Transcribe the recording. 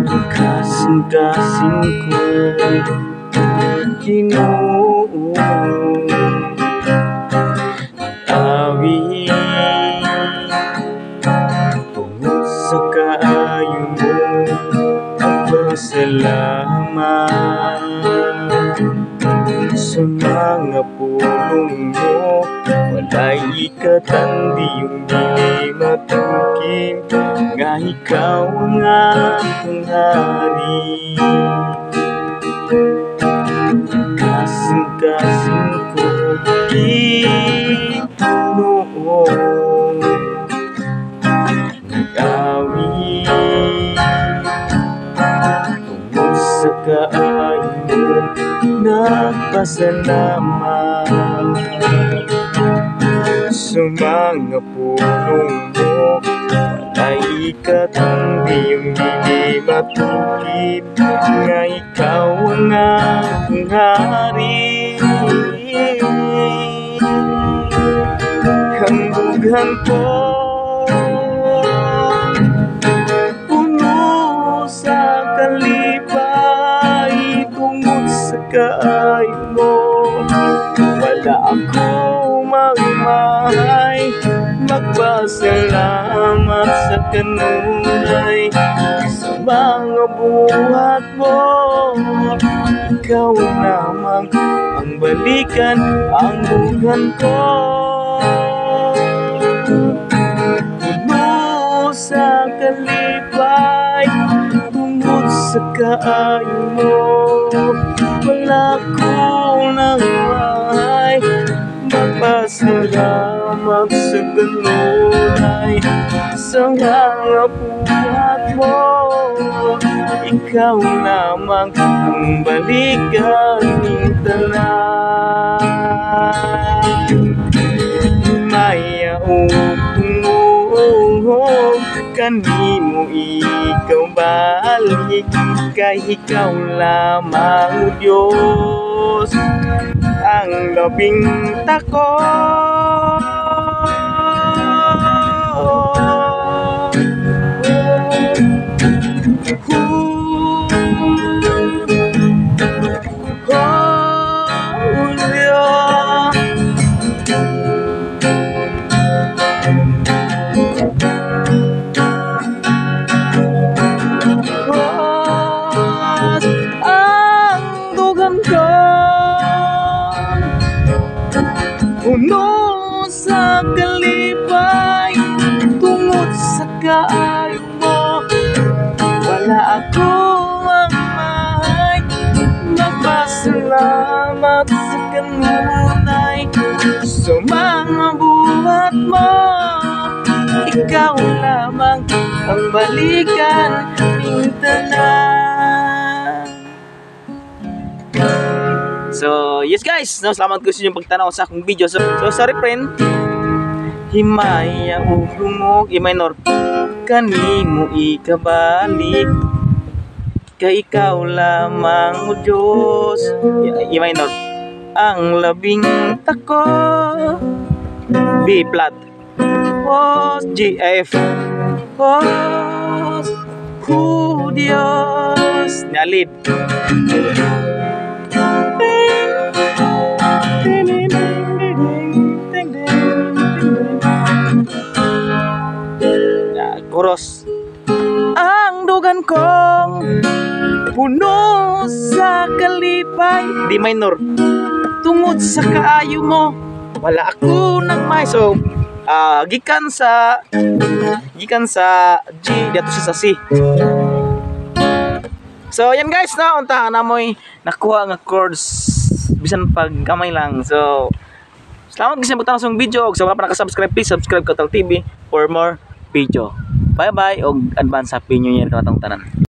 kasing-kasing ko Ginoo awi tungod sa kaayo mo pasalamat sa mga pulong mo walay ikatandi yung dili matukin nga ikaw ang akong hari kasing-kasing ko Ginoo nag-awi tungod sa kaayo mo nagpasalamat sa mga pulong mo walay ikatandi yung dili matukid nga ikaw ang akong hari kambugan ko puno sa kalipay tungod sa kaayo mo wala ako magmahay magpasalamat sa kanunay sa mga buhat mo ikaw lamang ang balikan ang buhan ko puno sa kalipay tungod sa kaayo mo wala ko nang mahay magpasalamat sa kanunay sa mga buhat mo ikaw lamang ang balikan ng tanan maya o tungog kanimo ikaw balik kay ikaw lamang o Diyos ang labing tako puno sa kalipay tungod sa kaayo mo wala ako ang mahay magpasalamat sa kanunay sa mga buhat mo ikaw lamang ang balikan ng tanan. So, yes guys, no, salamat ko sa inyong pagtanaw sa akong video. So sorry friend. Himaya o lumog, i-minor. Kanimo ikabalik. Kay ikaw lamang o Diyos. I-minor. Ang labing tako. B flat. O G F. O Diyos. Nyalid. Chorus. Ang dugan kong puno sa kalipay D minor tungod sa kaayo mo wala ako nang may so gikan sa G dito sa C. So yan guys na unta na mo'y nakuha nga chords bisan pag gamay lang. So salamat kasi sa pagtanaw sa video. Kung wala pa nakasubscribe, please subscribe Katal TV for more video. Bye bye og advance happy new year kanatong tanan.